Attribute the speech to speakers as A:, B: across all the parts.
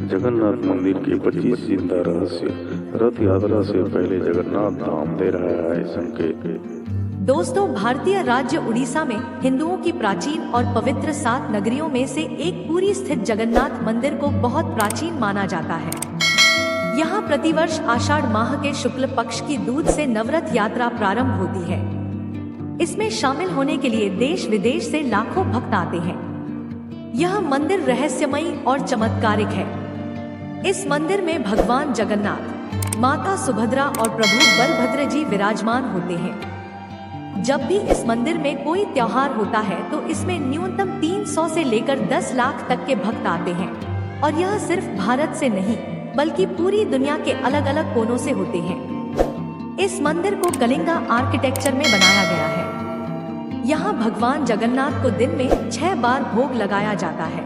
A: जगन्नाथ मंदिर के 25 जिंदा रहस्य। रथ यात्रा से पहले जगन्नाथ धाम दे रहा है संकेत।
B: दोस्तों, भारतीय राज्य उड़ीसा में हिंदुओं की प्राचीन और पवित्र 7 नगरियों में से एक पुरी स्थित जगन्नाथ मंदिर को बहुत प्राचीन माना जाता है। यहाँ प्रतिवर्ष आषाढ़ माह के शुक्ल पक्ष की दूध से नवरथ यात्रा प्रारंभ होती है। इसमें शामिल होने के लिए देश विदेश से लाखों भक्त आते हैं। यह मंदिर रहस्यमयी और चमत्कारिक है। इस मंदिर में भगवान जगन्नाथ, माता सुभद्रा और प्रभु बलभद्र जी विराजमान होते हैं। जब भी इस मंदिर में कोई त्योहार होता है तो इसमें न्यूनतम 300 से लेकर 10 लाख तक के भक्त आते हैं। और यह सिर्फ भारत से नहीं बल्कि पूरी दुनिया के अलग अलग कोनों से होते हैं। इस मंदिर को कलिंगा आर्किटेक्चर में बनाया गया है। यहाँ भगवान जगन्नाथ को दिन में 6 बार भोग लगाया जाता है।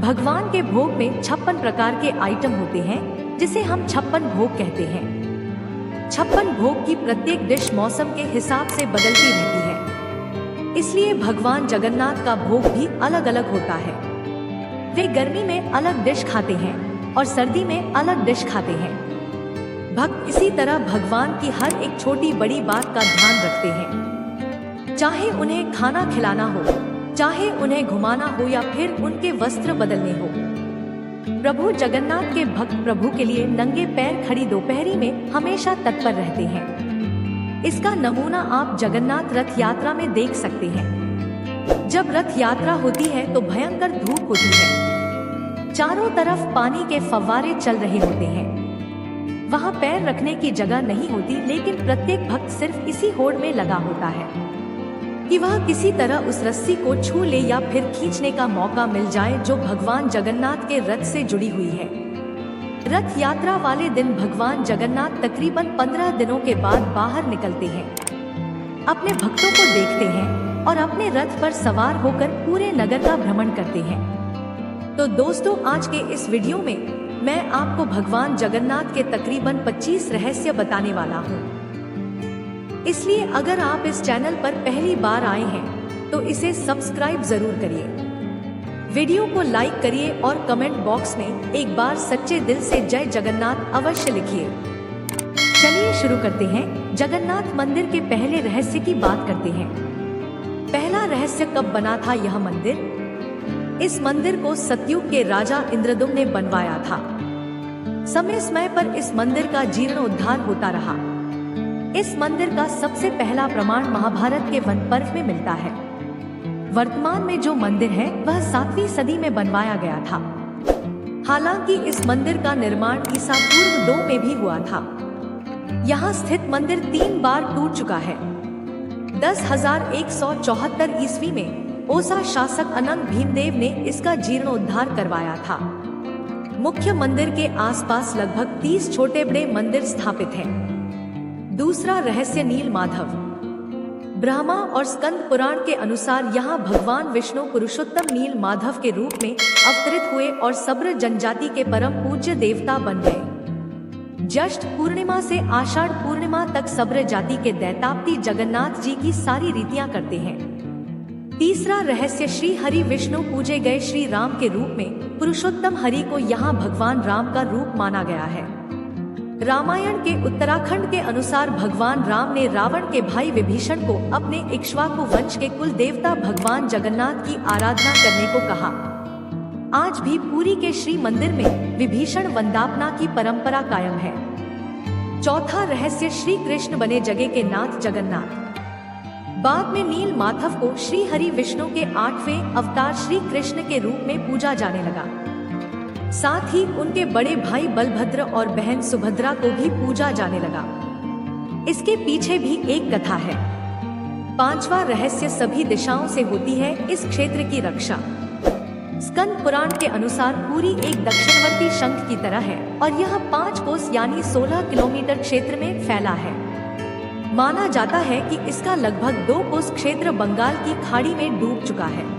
B: भगवान के भोग में 56 प्रकार के आइटम होते हैं, जिसे हम 56 भोग कहते हैं। 56 भोग की प्रत्येक डिश मौसम के हिसाब से बदलती रहती है, इसलिए भगवान जगन्नाथ का भोग भी अलग अलग होता है। वे गर्मी में अलग डिश खाते हैं और सर्दी में अलग डिश खाते हैं। भक्त इसी तरह भगवान की हर एक छोटी बड़ी बात का ध्यान रखते हैं, चाहे उन्हें खाना खिलाना हो, चाहे उन्हें घुमाना हो या फिर उनके वस्त्र बदलने हो। प्रभु जगन्नाथ के भक्त प्रभु के लिए नंगे पैर खड़ी दोपहरी में हमेशा तत्पर रहते हैं। इसका नमूना आप जगन्नाथ रथ यात्रा में देख सकते हैं। जब रथ यात्रा होती है तो भयंकर धूप होती है। चारों तरफ पानी के फव्वारे चल रहे होते हैं। वहाँ पैर रखने की जगह नहीं होती, लेकिन प्रत्येक भक्त सिर्फ इसी होड़ में लगा होता है कि वह किसी तरह उस रस्सी को छू ले या फिर खींचने का मौका मिल जाए जो भगवान जगन्नाथ के रथ से जुड़ी हुई है। रथ यात्रा वाले दिन भगवान जगन्नाथ तकरीबन 15 दिनों के बाद बाहर निकलते हैं, अपने भक्तों को देखते हैं और अपने रथ पर सवार होकर पूरे नगर का भ्रमण करते हैं। तो दोस्तों, आज के इस वीडियो में मैं आपको भगवान जगन्नाथ के तकरीबन 25 रहस्य बताने वाला हूँ। इसलिए अगर आप इस चैनल पर पहली बार आए हैं तो इसे सब्सक्राइब जरूर करिए, वीडियो को लाइक करिए और कमेंट बॉक्स में एक बार सच्चे दिल से जय जगन्नाथ अवश्य लिखिए। चलिए शुरू करते हैं। जगन्नाथ मंदिर के पहले रहस्य की बात करते हैं। पहला रहस्य कब बना था यह मंदिर? इस मंदिर को सतयुग के राजा इंद्रदुम्न ने बनवाया था। समय समय पर इस मंदिर का जीर्णोद्धार होता रहा। इस मंदिर का सबसे पहला प्रमाण महाभारत के वन पर्व में मिलता है। वर्तमान में जो मंदिर है वह 7वीं सदी में बनवाया गया था। हालांकि इस मंदिर का निर्माण ईसा पूर्व 2 में भी हुआ था। यहाँ स्थित मंदिर 3 बार टूट चुका है। 10,174 ईस्वी में ओसा शासक अनंग भीमदेव ने इसका जीर्णोद्धार करवाया था। मुख्य मंदिर के आसपास लगभग 30 छोटे बड़े मंदिर स्थापित हैं। दूसरा रहस्य नील माधव। ब्रह्मा और स्कंद पुराण के अनुसार यहाँ भगवान विष्णु पुरुषोत्तम नील माधव के रूप में अवतरित हुए और सब्र जनजाति के परम पूज्य देवता बन गए। ज्येष्ठ पूर्णिमा से आषाढ़ पूर्णिमा तक सब्र जाति के दैतापति जगन्नाथ जी की सारी रीतियां करते हैं। तीसरा रहस्य श्री हरि विष्णु पूजे गए श्री राम के रूप में पुरुषोत्तम हरि को यहाँ भगवान राम का रूप माना गया है। रामायण के उत्तराखंड के अनुसार भगवान राम ने रावण के भाई विभीषण को अपने इक्ष्वाकु वंश के कुल देवता भगवान जगन्नाथ की आराधना करने को कहा। आज भी पुरी के श्री मंदिर में विभीषण वंदापना की परंपरा कायम है। चौथा रहस्य श्री कृष्ण बने जगह के नाथ जगन्नाथ। बाद में नील माधव को श्री हरि विष्णु के 8वें अवतार श्री कृष्ण के रूप में पूजा जाने लगा। साथ ही उनके बड़े भाई बलभद्र और बहन सुभद्रा को भी पूजा जाने लगा। इसके पीछे भी एक कथा है। पांचवा रहस्य सभी दिशाओं से होती है इस क्षेत्र की रक्षा। स्कंद पुराण के अनुसार पुरी एक दक्षिणवर्ती शंख की तरह है और यह 5 कोस यानी 16 किलोमीटर क्षेत्र में फैला है। माना जाता है कि इसका लगभग 2 कोस क्षेत्र बंगाल की खाड़ी में डूब चुका है।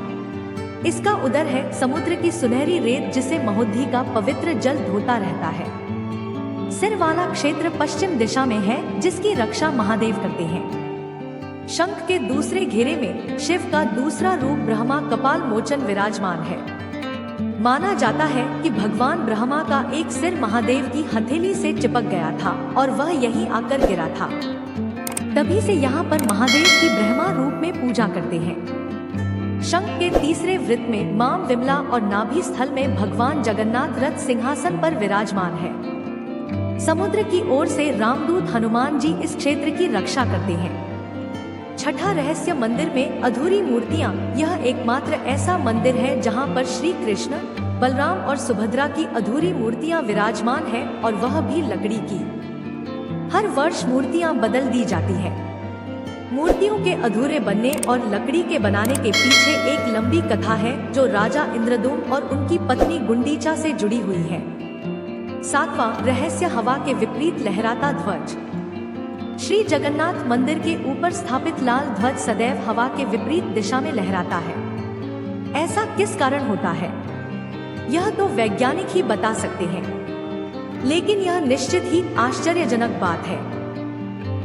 B: इसका उदर है समुद्र की सुनहरी रेत, जिसे महोदधि का पवित्र जल धोता रहता है। सिर वाला क्षेत्र पश्चिम दिशा में है, जिसकी रक्षा महादेव करते हैं। शंख के दूसरे घेरे में शिव का दूसरा रूप ब्रह्मा कपाल मोचन विराजमान है। माना जाता है कि भगवान ब्रह्मा का एक सिर महादेव की हथेली से चिपक गया था और वह यहीं आकर गिरा था। तभी से यहाँ पर महादेव की ब्रह्मा रूप में पूजा करते हैं। शंख के तीसरे वृत्त में मां विमला और नाभि स्थल में भगवान जगन्नाथ रथ सिंहासन पर विराजमान है। समुद्र की ओर से रामदूत हनुमान जी इस क्षेत्र की रक्षा करते हैं। छठा रहस्य मंदिर में अधूरी मूर्तियां। यह एकमात्र ऐसा मंदिर है जहां पर श्री कृष्ण, बलराम और सुभद्रा की अधूरी मूर्तियां विराजमान है और वह भी लकड़ी की। हर वर्ष मूर्तियां बदल दी जाती है। मूर्तियों के अधूरे बनने और लकड़ी के बनाने के पीछे एक लंबी कथा है जो राजा इंद्रदुम्न और उनकी पत्नी गुंडीचा से जुड़ी हुई है। सातवां रहस्य हवा के विपरीत लहराता ध्वज। श्री जगन्नाथ मंदिर के ऊपर स्थापित लाल ध्वज सदैव हवा के विपरीत दिशा में लहराता है। ऐसा किस कारण होता है, यह तो वैज्ञानिक ही बता सकते हैं, लेकिन यह निश्चित ही आश्चर्यजनक बात है।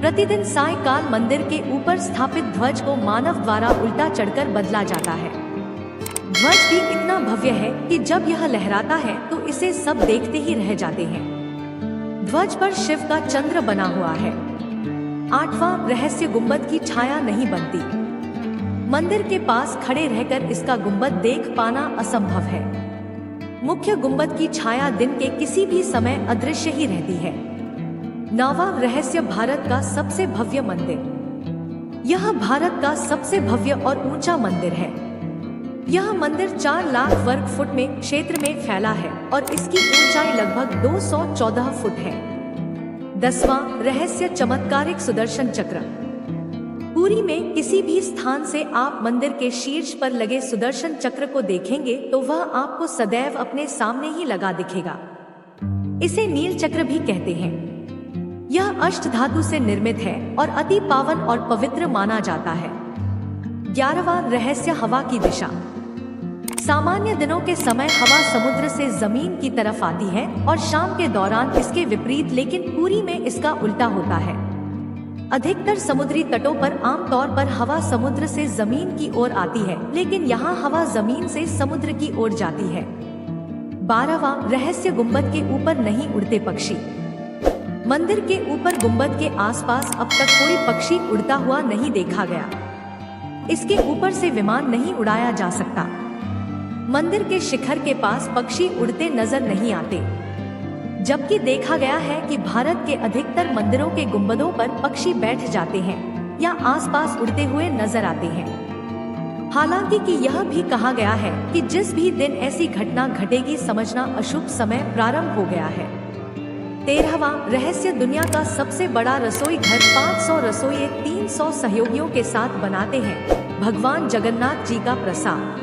B: प्रतिदिन सायंकाल मंदिर के ऊपर स्थापित ध्वज को मानव द्वारा उल्टा चढ़कर बदला जाता है। ध्वज भी इतना भव्य है कि जब यह लहराता है तो इसे सब देखते ही रह जाते हैं। ध्वज पर शिव का चंद्र बना हुआ है। आठवां रहस्य गुंबद की छाया नहीं बनती। मंदिर के पास खड़े रहकर इसका गुंबद देख पाना असंभव है। मुख्य गुंबद की छाया दिन के किसी भी समय अदृश्य ही रहती है। नौवां रहस्य भारत का सबसे भव्य मंदिर। यह भारत का सबसे भव्य और ऊंचा मंदिर है। यह मंदिर 4 लाख वर्ग फुट में क्षेत्र में फैला है और इसकी ऊंचाई लगभग 214 फुट है। 10वां रहस्य चमत्कारिक सुदर्शन चक्र। पुरी में किसी भी स्थान से आप मंदिर के शीर्ष पर लगे सुदर्शन चक्र को देखेंगे तो वह आपको सदैव अपने सामने ही लगा दिखेगा। इसे नील चक्र भी कहते हैं। यह अष्ट धातु से निर्मित है और अति पावन और पवित्र माना जाता है। 11वां रहस्य हवा की दिशा। सामान्य दिनों के समय हवा समुद्र से जमीन की तरफ आती है और शाम के दौरान इसके विपरीत, लेकिन पुरी में इसका उल्टा होता है। अधिकतर समुद्री तटों पर आमतौर पर हवा समुद्र से जमीन की ओर आती है, लेकिन यहाँ हवा जमीन से समुद्र की ओर जाती है। 12वां रहस्य गुंबद के ऊपर नहीं उड़ते पक्षी। मंदिर के ऊपर गुंबद के आसपास अब तक कोई पक्षी उड़ता हुआ नहीं देखा गया। इसके ऊपर से विमान नहीं उड़ाया जा सकता। मंदिर के शिखर के पास पक्षी उड़ते नजर नहीं आते, जबकि देखा गया है कि भारत के अधिकतर मंदिरों के गुंबदों पर पक्षी बैठ जाते हैं या आसपास उड़ते हुए नजर आते हैं। हालांकि कि यह भी कहा गया है कि जिस भी दिन ऐसी घटना घटेगी समझना अशुभ समय प्रारंभ हो गया है। 13वां रहस्य दुनिया का सबसे बड़ा रसोई घर। 500 रसोइये 300 सहयोगियों के साथ बनाते हैं भगवान जगन्नाथ जी का प्रसाद।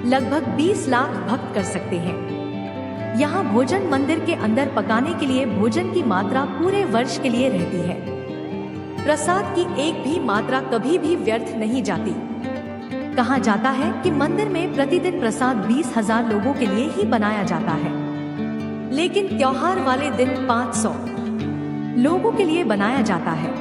B: लगभग 20 लाख भक्त कर सकते हैं। यहाँ भोजन मंदिर के अंदर पकाने के लिए भोजन की मात्रा पूरे वर्ष के लिए रहती है। प्रसाद की एक भी मात्रा कभी भी व्यर्थ नहीं जाती। कहा जाता है कि मंदिर में प्रतिदिन प्रसाद 20,000 लोगों के लिए ही बनाया जाता है, लेकिन त्योहार वाले दिन 500 लोगों के लिए बनाया जाता है।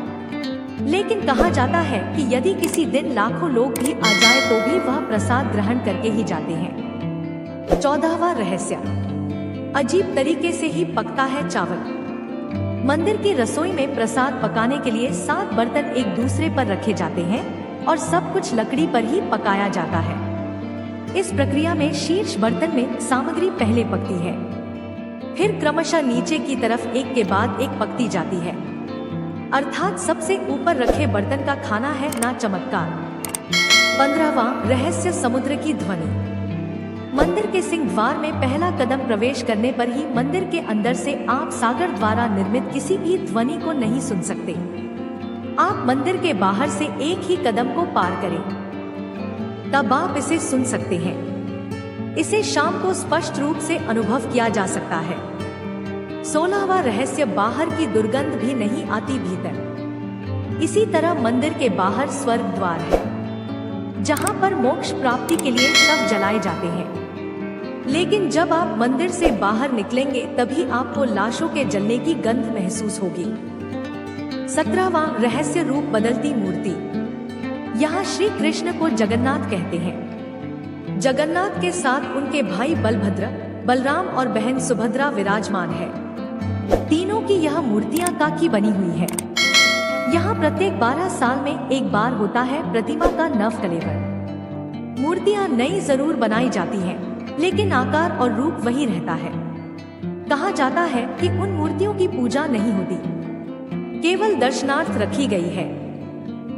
B: लेकिन कहा जाता है कि यदि किसी दिन लाखों लोग भी आ जाए तो भी वह प्रसाद ग्रहण करके ही जाते हैं। 14वां रहस्य अजीब तरीके से ही पकता है चावल। मंदिर की रसोई में प्रसाद पकाने के लिए 7 बर्तन एक दूसरे पर रखे जाते हैं और सब कुछ लकड़ी पर ही पकाया जाता है। इस प्रक्रिया में शीर्ष बर्तन में सामग्री पहले पकती है, फिर क्रमशः नीचे की तरफ एक के बाद एक पकती जाती है। अर्थात सबसे ऊपर रखे बर्तन का खाना है ना चमत्कार। 15वां रहस्य समुद्र की ध्वनि। मंदिर के सिंह द्वार में पहला कदम प्रवेश करने पर ही मंदिर के अंदर से आप सागर द्वारा निर्मित किसी भी ध्वनि को नहीं सुन सकते। आप मंदिर के बाहर से एक ही कदम को पार करें, तब आप इसे सुन सकते हैं। इसे शाम को स्पष्ट रूप से अनुभव किया जा सकता है। 16वां रहस्य बाहर की दुर्गंध भी नहीं आती भीतर। इसी तरह मंदिर के बाहर स्वर्ग द्वार है, जहां पर मोक्ष प्राप्ति के लिए शव जलाए जाते हैं। लेकिन जब आप मंदिर से बाहर निकलेंगे तभी आपको लाशों के जलने की गंध महसूस होगी। 17वां रहस्य रूप बदलती मूर्ति। यहाँ श्री कृष्ण को जगन्नाथ कहते हैं। जगन्नाथ के साथ उनके भाई बलभद्र, बलराम और बहन सुभद्रा विराजमान है। तीनों की यह मूर्तियां काकी बनी हुई है। यहाँ प्रत्येक 12 साल में एक बार होता है प्रतिमा का नव कलेवर। मूर्तियां नई जरूर बनाई जाती हैं, लेकिन आकार और रूप वही रहता है। कहा जाता है कि उन मूर्तियों की पूजा नहीं होती, केवल दर्शनार्थ रखी गई है।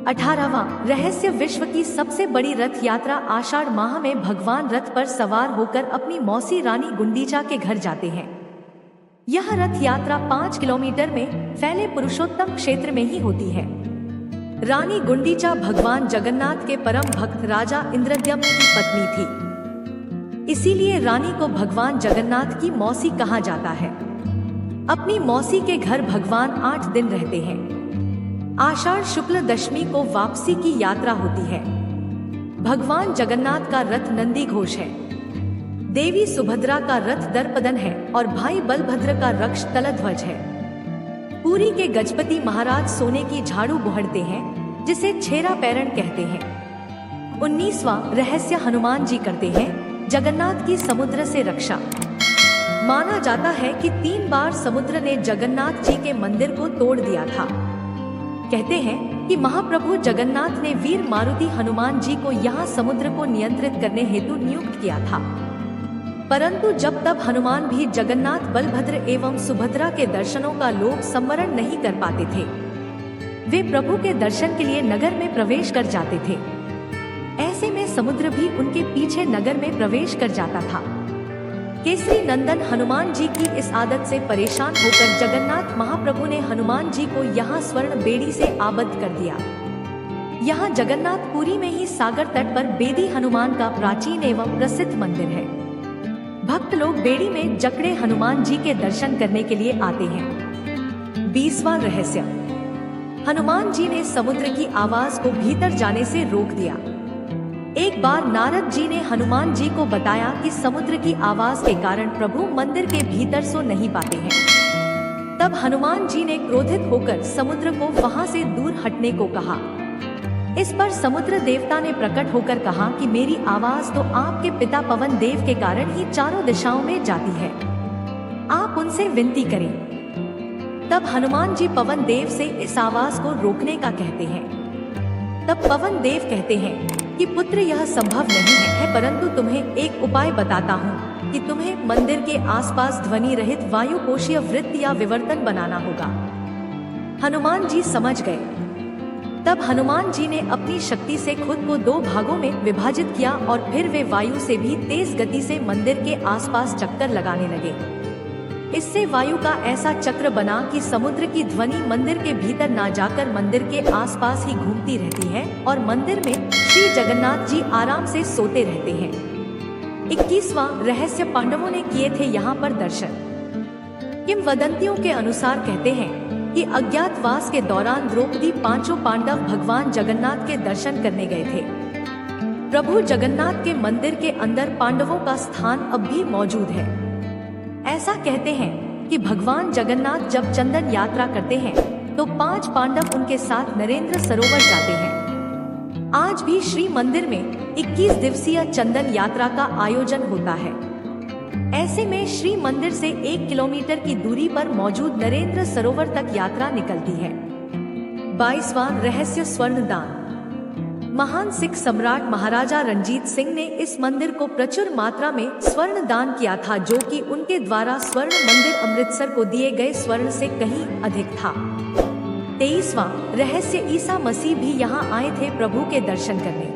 B: 18वां रहस्य, विश्व की सबसे बड़ी रथ यात्रा आषाढ़ माह में भगवान रथ पर सवार होकर अपनी मौसी रानी गुंडीचा के घर जाते हैं। यह रथ यात्रा 5 किलोमीटर में फैले पुरुषोत्तम क्षेत्र में ही होती है। रानी गुंडीचा भगवान जगन्नाथ के परम भक्त राजा इंद्रद्युम्न की पत्नी थी, इसीलिए रानी को भगवान जगन्नाथ की मौसी कहा जाता है। अपनी मौसी के घर भगवान 8 दिन रहते हैं। आषाढ़ शुक्ल दशमी को वापसी की यात्रा होती है। भगवान जगन्नाथ का रथ नंदी घोष है, देवी सुभद्रा का रथ दर्पदन है और भाई बलभद्र का रक्ष तलध्वज है। पुरी के गजपति महाराज सोने की झाड़ू बोहड़ते हैं, जिसे छेरा पैरण कहते हैं। 19वां रहस्य, हनुमान जी करते हैं जगन्नाथ की समुद्र से रक्षा। माना जाता है कि 3 बार समुद्र ने जगन्नाथ जी के मंदिर को तोड़ दिया था। कहते हैं कि महाप्रभु जगन्नाथ ने वीर मारुति हनुमान जी को यहाँ समुद्र को नियंत्रित करने हेतु नियुक्त किया था, परंतु जब तब हनुमान भी जगन्नाथ, बलभद्र एवं सुभद्रा के दर्शनों का लोक संवरण नहीं कर पाते थे। वे प्रभु के दर्शन के लिए नगर में प्रवेश कर जाते थे। ऐसे में समुद्र भी उनके पीछे नगर में प्रवेश कर जाता था। केसरी नंदन हनुमान जी की इस आदत से परेशान होकर जगन्नाथ महाप्रभु ने हनुमान जी को यहाँ स्वर्ण बेड़ी से आबद्ध कर दिया। यहाँ जगन्नाथपुरी में ही सागर तट पर बेदी हनुमान का प्राचीन एवं प्रसिद्ध मंदिर है। भक्त लोग बेड़ी में जकड़े हनुमान जी के दर्शन करने के लिए आते हैं। 20वां रहस्य, हनुमान जी ने समुद्र की आवाज को भीतर जाने से रोक दिया। एक बार नारद जी ने हनुमान जी को बताया कि समुद्र की आवाज के कारण प्रभु मंदिर के भीतर सो नहीं पाते हैं। तब हनुमान जी ने क्रोधित होकर समुद्र को वहां से दूर हटने को कहा। इस पर समुद्र देवता ने प्रकट होकर कहा कि मेरी आवाज तो आपके पिता पवन देव के कारण ही चारों दिशाओं में जाती है, आप उनसे विनती करें। तब हनुमान जी पवन देव से इस आवाज को रोकने का कहते हैं। तब पवन देव कहते हैं कि पुत्र, यह संभव नहीं है, परंतु तुम्हें एक उपाय बताता हूँ कि तुम्हें मंदिर के आसपास ध्वनि रहित वायुकोशीय वृत्त या विवर्तन बनाना होगा। हनुमान जी समझ गए। तब हनुमान जी ने अपनी शक्ति से खुद को 2 भागों में विभाजित किया और फिर वे वायु से भी तेज गति से मंदिर के आसपास चक्कर लगाने लगे। इससे वायु का ऐसा चक्र बना कि समुद्र की ध्वनि मंदिर के भीतर ना जाकर मंदिर के आसपास ही घूमती रहती है और मंदिर में श्री जगन्नाथ जी आराम से सोते रहते हैं। 21वां रहस्य, पांडवों ने किए थे यहाँ पर दर्शन। किंवदंतियों के अनुसार कहते हैं कि अज्ञातवास के दौरान द्रौपदी 5 पांडव भगवान जगन्नाथ के दर्शन करने गए थे। प्रभु जगन्नाथ के मंदिर के अंदर पांडवों का स्थान अब भी मौजूद है। ऐसा कहते हैं कि भगवान जगन्नाथ जब चंदन यात्रा करते हैं तो 5 पांडव उनके साथ नरेंद्र सरोवर जाते हैं। आज भी श्री मंदिर में 21 दिवसीय चंदन यात्रा का आयोजन होता है। ऐसे में श्री मंदिर से 1 किलोमीटर की दूरी पर मौजूद नरेंद्र सरोवर तक यात्रा निकलती है। 22वां रहस्य, स्वर्णदान। महान सिख सम्राट महाराजा रणजीत सिंह ने इस मंदिर को प्रचुर मात्रा में स्वर्ण दान किया था, जो कि उनके द्वारा स्वर्ण मंदिर अमृतसर को दिए गए स्वर्ण से कहीं अधिक था। 23वां रहस्य, ईसा मसीह भी यहाँ आए थे प्रभु के दर्शन करने।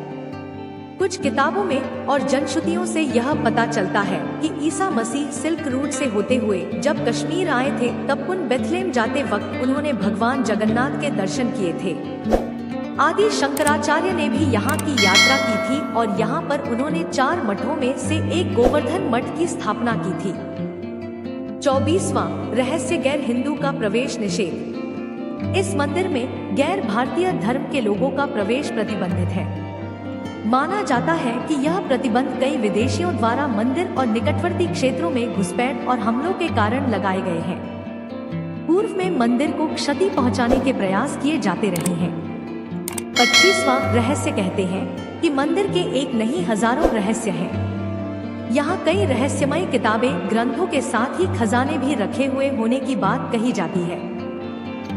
B: कुछ किताबों में और जनश्रुतियों से यह पता चलता है कि ईसा मसीह सिल्क रूट से होते हुए जब कश्मीर आए थे, तब पुन बेथलेम जाते वक्त उन्होंने भगवान जगन्नाथ के दर्शन किए थे। आदि शंकराचार्य ने भी यहाँ की यात्रा की थी और यहाँ पर उन्होंने 4 मठों में से एक गोवर्धन मठ की स्थापना की थी। 24वां रहस्य, गैर हिंदू का प्रवेश निषेध। इस मंदिर में गैर भारतीय धर्म के लोगों का प्रवेश प्रतिबंधित है। माना जाता है कि यह प्रतिबंध कई विदेशियों द्वारा मंदिर और निकटवर्ती क्षेत्रों में घुसपैठ और हमलों के कारण लगाए गए हैं। पूर्व में मंदिर को क्षति पहुंचाने के प्रयास किए जाते रहे हैं। 25वां रहस्य कहते हैं कि मंदिर के एक नहीं हजारों रहस्य हैं। यहाँ कई रहस्यमय किताबें, ग्रंथों के साथ ही खजाने भी रखे हुए होने की बात कही जाती है।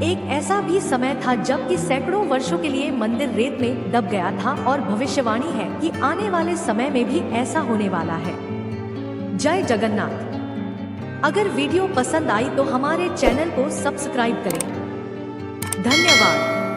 B: एक ऐसा भी समय था जब कि सैकड़ों वर्षों के लिए मंदिर रेत में दब गया था और भविष्यवाणी है कि आने वाले समय में भी ऐसा होने वाला है। जय जगन्नाथ। अगर वीडियो पसंद आई तो हमारे चैनल को सब्सक्राइब करें। धन्यवाद।